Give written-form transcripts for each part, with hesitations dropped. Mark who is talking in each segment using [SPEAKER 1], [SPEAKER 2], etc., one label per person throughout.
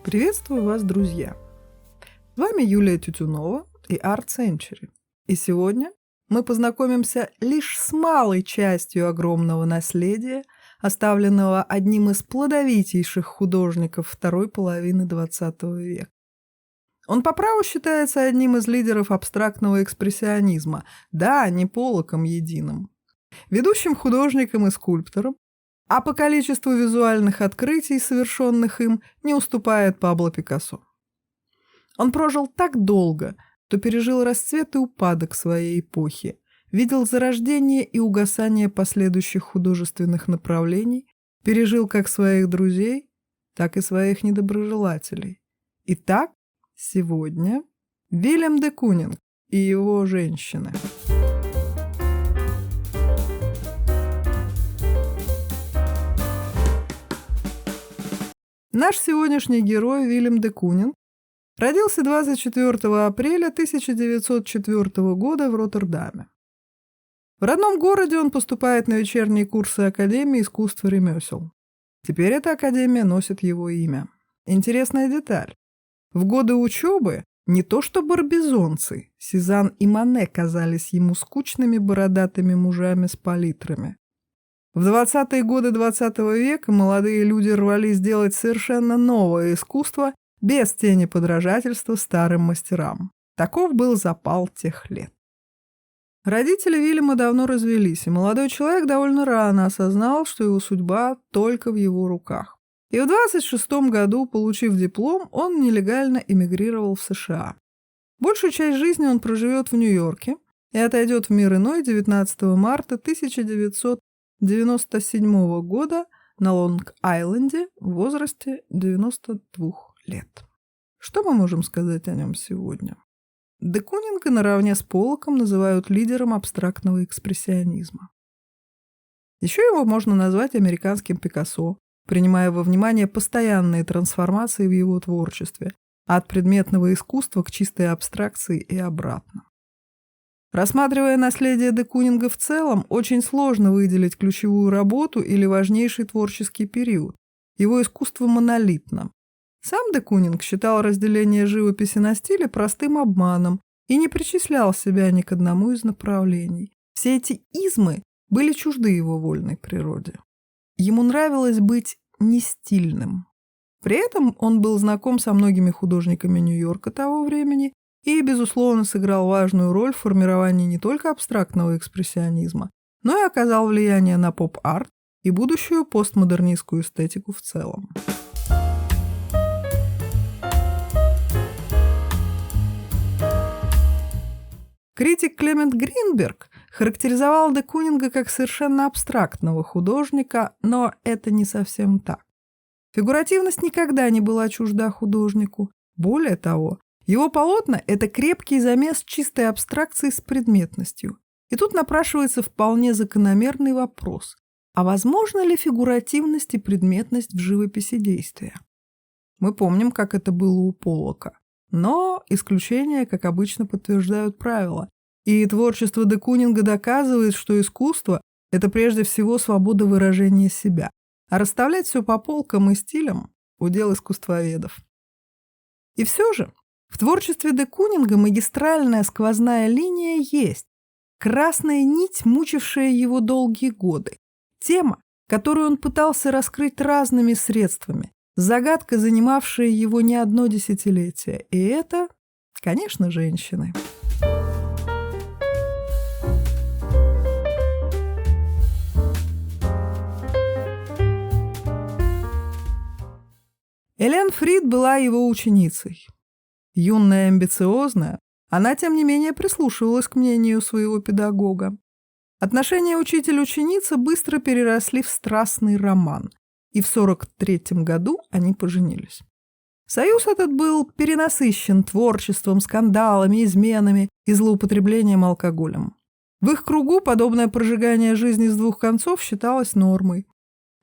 [SPEAKER 1] Приветствую вас, друзья! С вами Юлия Тютюнова и Art Century. И сегодня мы познакомимся лишь с малой частью огромного наследия, оставленного одним из плодовитейших художников второй половины XX века. Он по праву считается одним из лидеров абстрактного экспрессионизма, да, не Поллоком единым, ведущим художником и скульптором, а по количеству визуальных открытий, совершенных им, не уступает Пабло Пикассо. Он прожил так долго, что пережил расцвет и упадок своей эпохи, видел зарождение и угасание последующих художественных направлений, пережил как своих друзей, так и своих недоброжелателей. Итак, сегодня Вильям де Кунинг и его женщины. Наш сегодняшний герой Вильям де Кунинг родился 24 апреля 1904 года в Роттердаме. В родном городе он поступает на вечерние курсы Академии искусств и ремесел. Теперь эта академия носит его имя. Интересная деталь. В годы учебы не то что барбизонцы, Сезанн и Мане казались ему скучными бородатыми мужами с палитрами. В 20-е годы XX века молодые люди рвались делать совершенно новое искусство без тени подражательства старым мастерам. Таков был запал тех лет. Родители Вильяма давно развелись, и молодой человек довольно рано осознал, что его судьба только в его руках. И в 26 году, получив диплом, он нелегально эмигрировал в США. Большую часть жизни он проживет в Нью-Йорке и отойдет в мир иной 19 марта 1997 года на Лонг-Айленде в возрасте 92 лет. Что мы можем сказать о нем сегодня? Де Кунинга наравне с Поллоком называют лидером абстрактного экспрессионизма. Еще его можно назвать американским Пикассо, принимая во внимание постоянные трансформации в его творчестве, от предметного искусства к чистой абстракции и обратно. Рассматривая наследие де Кунинга в целом, очень сложно выделить ключевую работу или важнейший творческий период. Его искусство монолитно. Сам де Кунинг считал разделение живописи на стили простым обманом и не причислял себя ни к одному из направлений. Все эти измы были чужды его вольной природе. Ему нравилось быть нестильным. При этом он был знаком со многими художниками Нью-Йорка того времени и, безусловно, сыграл важную роль в формировании не только абстрактного экспрессионизма, но и оказал влияние на поп-арт и будущую постмодернистскую эстетику в целом. Критик Клемент Гринберг характеризовал де Кунинга как совершенно абстрактного художника, но это не совсем так. Фигуративность никогда не была чужда художнику. Более того, его полотна – это крепкий замес чистой абстракции с предметностью. И тут напрашивается вполне закономерный вопрос: а возможно ли фигуративность и предметность в живописи действия? Мы помним, как это было у Поллока. Но исключения, как обычно, подтверждают правила. И творчество де Кунинга доказывает, что искусство – это прежде всего свобода выражения себя. А расставлять все по полкам и стилям – удел искусствоведов. И все же в творчестве де Кунинга магистральная сквозная линия есть. Красная нить, мучившая его долгие годы. Тема, которую он пытался раскрыть разными средствами. Загадка, занимавшая его не одно десятилетие. И это, конечно, женщины. Элен Фрид была его ученицей. Юная и амбициозная, она, тем не менее, прислушивалась к мнению своего педагога. Отношения учитель-ученица быстро переросли в страстный роман, и в 1943 году они поженились. Союз этот был перенасыщен творчеством, скандалами, изменами и злоупотреблением алкоголем. В их кругу подобное прожигание жизни с двух концов считалось нормой.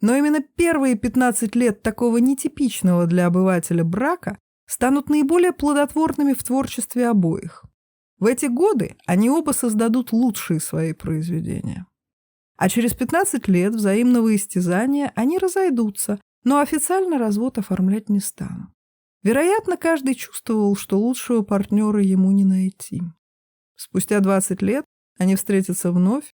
[SPEAKER 1] Но именно первые 15 лет такого нетипичного для обывателя брака станут наиболее плодотворными в творчестве обоих. В эти годы они оба создадут лучшие свои произведения. А через 15 лет взаимного истязания они разойдутся, но официально развод оформлять не станут. Вероятно, каждый чувствовал, что лучшего партнера ему не найти. Спустя 20 лет они встретятся вновь,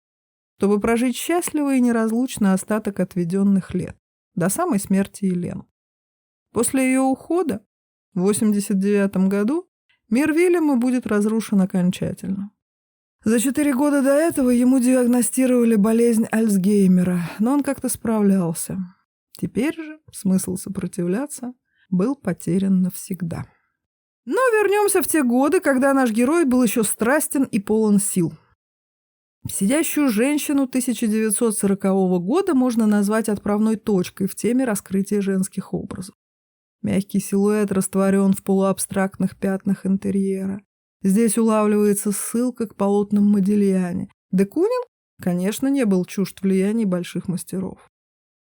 [SPEAKER 1] чтобы прожить счастливо и неразлучно остаток отведенных лет, до самой смерти Елен. После ее ухода, в 1989 году, мир Вильяма будет разрушен окончательно. За 4 года до этого ему диагностировали болезнь Альцгеймера, но он как-то справлялся. Теперь же смысл сопротивляться был потерян навсегда. Но вернемся в те годы, когда наш герой был еще страстен и полон сил. Сидящую женщину 1940 года можно назвать отправной точкой в теме раскрытия женских образов. Мягкий силуэт растворен в полуабстрактных пятнах интерьера. Здесь улавливается ссылка к полотнам Модильяне. Де Кунинг, конечно, не был чужд влияний больших мастеров.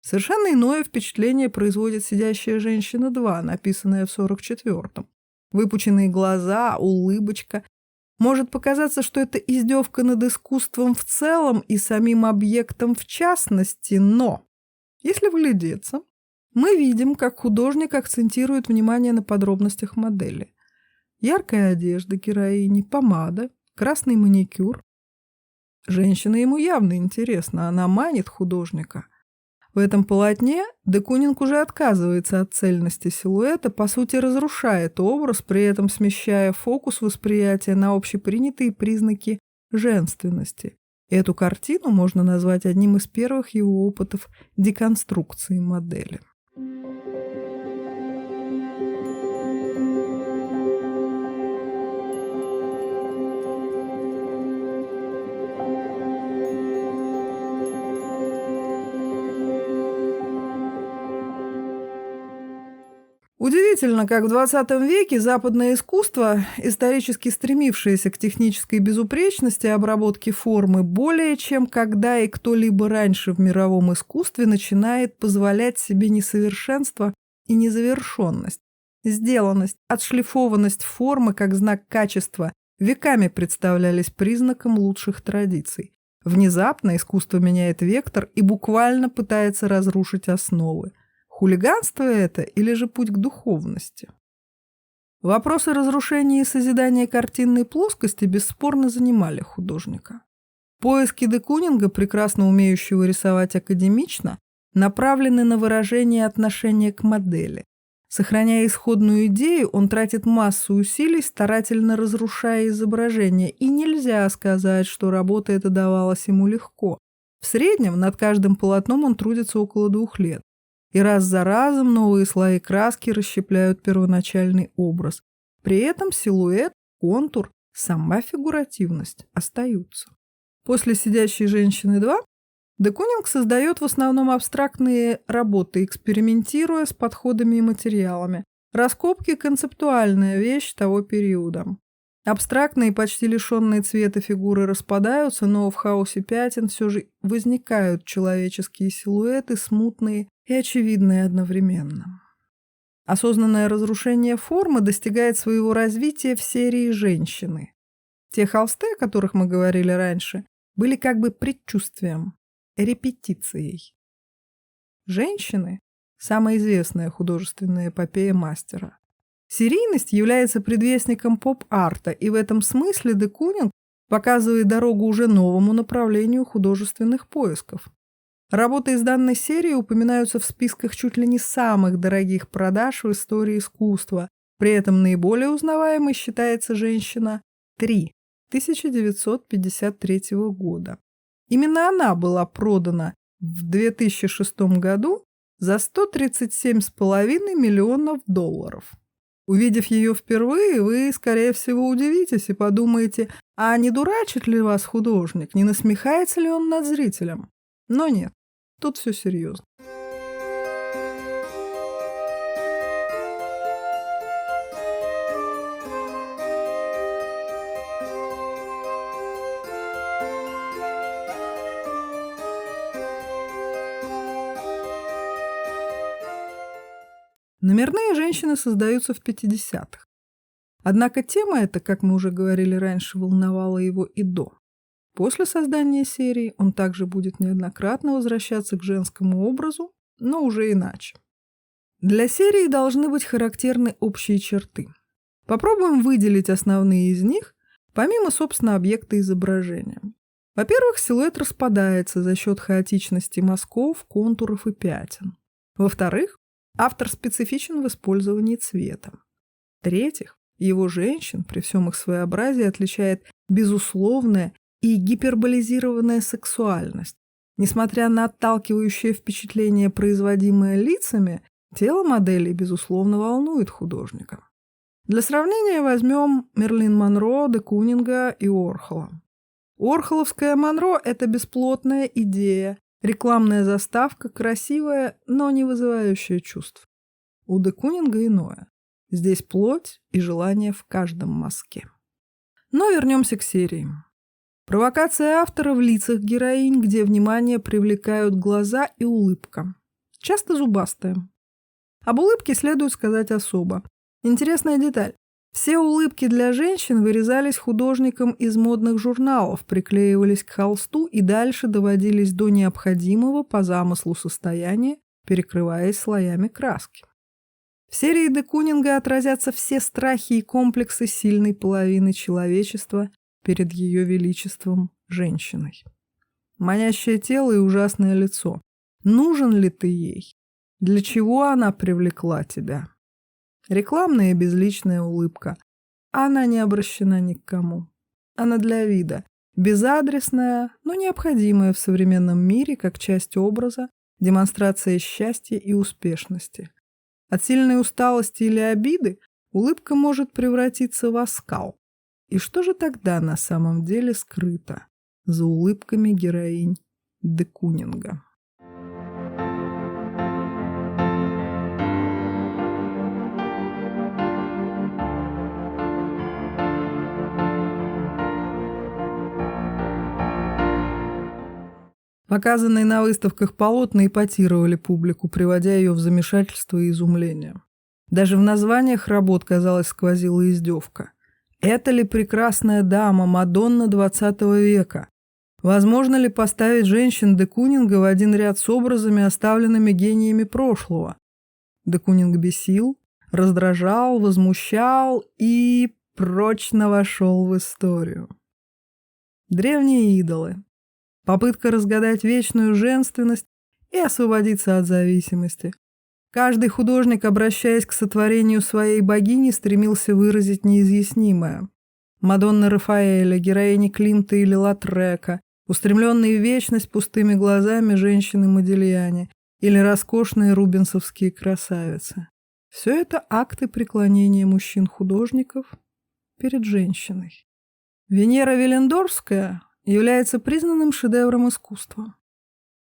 [SPEAKER 1] Совершенно иное впечатление производит «Сидящая женщина 2», написанная в 1944-м. Выпученные глаза, улыбочка. Может показаться, что это издевка над искусством в целом и самим объектом в частности, но, если вглядеться, мы видим, как художник акцентирует внимание на подробностях модели. Яркая одежда героини, помада, красный маникюр. Женщина ему явно интересна, она манит художника. В этом полотне де Кунинг уже отказывается от цельности силуэта, по сути разрушает образ, при этом смещая фокус восприятия на общепринятые признаки женственности. Эту картину можно назвать одним из первых его опытов деконструкции модели. Удивительно, как в 20 веке западное искусство, исторически стремившееся к технической безупречности обработки формы, более чем когда и кто-либо раньше в мировом искусстве начинает позволять себе несовершенство и незавершенность. Сделанность, отшлифованность формы как знак качества веками представлялись признаком лучших традиций. Внезапно искусство меняет вектор и буквально пытается разрушить основы. Хулиганство это или же путь к духовности? Вопросы разрушения и созидания картинной плоскости бесспорно занимали художника. Поиски де Кунинга, прекрасно умеющего рисовать академично, направлены на выражение отношения к модели. Сохраняя исходную идею, он тратит массу усилий, старательно разрушая изображение, и нельзя сказать, что работа эта давалась ему легко. В среднем над каждым полотном он трудится около 2 лет. И раз за разом новые слои краски расщепляют первоначальный образ. При этом силуэт, контур, сама фигуративность остаются. После «Сидящей женщины 2» де Кунинг создает в основном абстрактные работы, экспериментируя с подходами и материалами. Раскопки – концептуальная вещь того периода. Абстрактные, почти лишенные цвета фигуры распадаются, но в хаосе пятен все же возникают человеческие силуэты, смутные и очевидные одновременно. Осознанное разрушение формы достигает своего развития в серии «Женщины». Те холсты, о которых мы говорили раньше, были как бы предчувствием, репетицией. «Женщины» – самая известная художественная эпопея мастера. Серийность является предвестником поп-арта, и в этом смысле де Кунинг показывает дорогу уже новому направлению художественных поисков. Работы из данной серии упоминаются в списках чуть ли не самых дорогих продаж в истории искусства. При этом наиболее узнаваемой считается «Женщина 3» 1953 года. Именно она была продана в 2006 году за $137,5 миллионов. Увидев ее впервые, вы, скорее всего, удивитесь и подумаете, а не дурачит ли вас художник, не насмехается ли он над зрителем? Но нет, тут все серьезно. Номерные женщины создаются в 50-х. Однако тема эта, как мы уже говорили раньше, волновала его и до. После создания серии он также будет неоднократно возвращаться к женскому образу, но уже иначе. Для серии должны быть характерны общие черты. Попробуем выделить основные из них, помимо, собственно, объекта изображения. Во-первых, силуэт распадается за счет хаотичности мазков, контуров и пятен. Во-вторых, автор специфичен в использовании цвета. В-третьих, его женщин при всем их своеобразии отличает безусловная и гиперболизированная сексуальность. Несмотря на отталкивающее впечатление, производимое лицами, тело моделей, безусловно, волнует художника. Для сравнения возьмем Мерлин Монро, де Кунинга и Уорхола. Уорхоловская Монро – это бесплотная идея, рекламная заставка, красивая, но не вызывающая чувств. У де Кунинга иное. Здесь плоть и желание в каждом мазке. Но вернемся к серии. Провокация автора в лицах героинь, где внимание привлекают глаза и улыбка. Часто зубастая. Об улыбке следует сказать особо. Интересная деталь. Все улыбки для женщин вырезались художником из модных журналов, приклеивались к холсту и дальше доводились до необходимого по замыслу состояния, перекрываясь слоями краски. В серии де Кунинга отразятся все страхи и комплексы сильной половины человечества перед ее величеством женщиной. Манящее тело и ужасное лицо. Нужен ли ты ей? Для чего она привлекла тебя? Рекламная и безличная улыбка. Она не обращена ни к кому. Она для вида. Безадресная, но необходимая в современном мире как часть образа, демонстрация счастья и успешности. От сильной усталости или обиды улыбка может превратиться в оскал. И что же тогда на самом деле скрыто за улыбками героинь де Кунинга? Показанные на выставках полотна эпатировали публику, приводя ее в замешательство и изумление. Даже в названиях работ, казалось, сквозила издевка. Это ли прекрасная дама, Мадонна XX века? Возможно ли поставить женщин де Кунинга в один ряд с образами, оставленными гениями прошлого? Де Кунинг бесил, раздражал, возмущал и прочно вошел в историю. Древние идолы. Попытка разгадать вечную женственность и освободиться от зависимости. Каждый художник, обращаясь к сотворению своей богини, стремился выразить неизъяснимое. Мадонна Рафаэля, героини Климта или Латрека, устремленные в вечность пустыми глазами женщины Модильяне или роскошные рубенсовские красавицы. Все это акты преклонения мужчин-художников перед женщиной. Венера Виллендорфская является признанным шедевром искусства.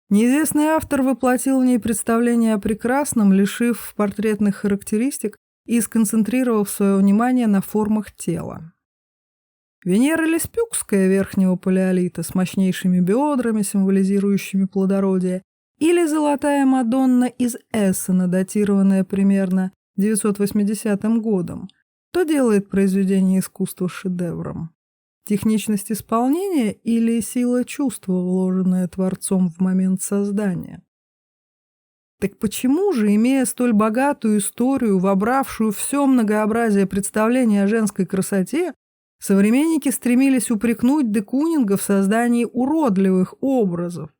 [SPEAKER 1] Неизвестный автор воплотил в ней представление о прекрасном, лишив портретных характеристик и сконцентрировав свое внимание на формах тела. Венера Леспюкская верхнего палеолита с мощнейшими бедрами, символизирующими плодородие, или Золотая Мадонна из Эссена, датированная примерно 980 годом, то делает произведение искусства шедевром. Техничность исполнения или сила чувства, вложенная творцом в момент создания. Так почему же, имея столь богатую историю, вобравшую все многообразие представлений о женской красоте, современники стремились упрекнуть де Кунинга в создании уродливых образов?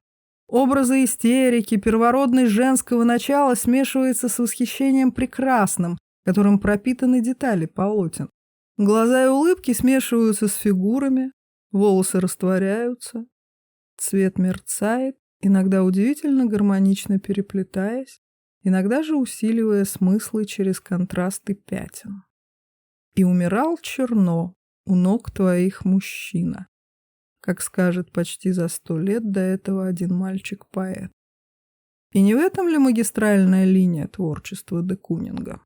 [SPEAKER 1] Образы истерики, первородность женского начала смешивается с восхищением прекрасным, которым пропитаны детали полотен. Глаза и улыбки смешиваются с фигурами, волосы растворяются, цвет мерцает, иногда удивительно гармонично переплетаясь, иногда же усиливая смыслы через контрасты пятен. И умирал черно у ног твоих мужчина, как скажет почти за 100 лет до этого один мальчик-поэт. И не в этом ли магистральная линия творчества де Кунинга?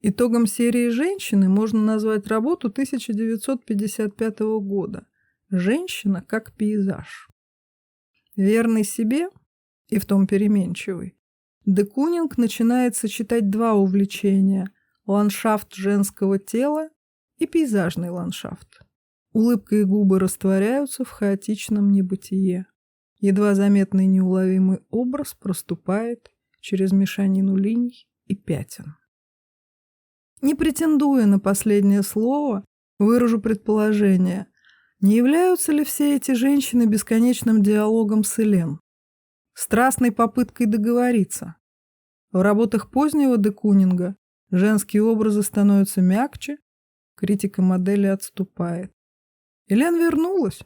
[SPEAKER 1] Итогом серии «Женщины» можно назвать работу 1955 года «Женщина как пейзаж». Верный себе и в том переменчивый, де Кунинг начинает сочетать два увлечения – ландшафт женского тела и пейзажный ландшафт. Улыбка и губы растворяются в хаотичном небытие. Едва заметный неуловимый образ проступает через мешанину линий и пятен. Не претендуя на последнее слово, выражу предположение, не являются ли все эти женщины бесконечным диалогом с Элен, страстной попыткой договориться. В работах позднего де Кунинга женские образы становятся мягче, критика модели отступает. Элен вернулась,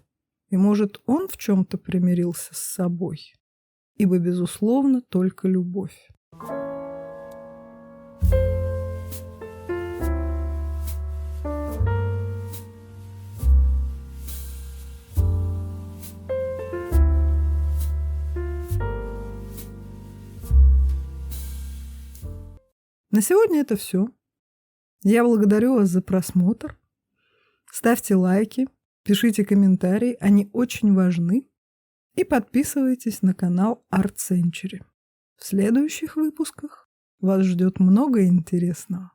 [SPEAKER 1] и, может, он в чем-то примирился с собой, ибо, безусловно, только любовь. На сегодня это все. Я благодарю вас за просмотр. Ставьте лайки, пишите комментарии, они очень важны. И подписывайтесь на канал Art Century. В следующих выпусках вас ждет много интересного.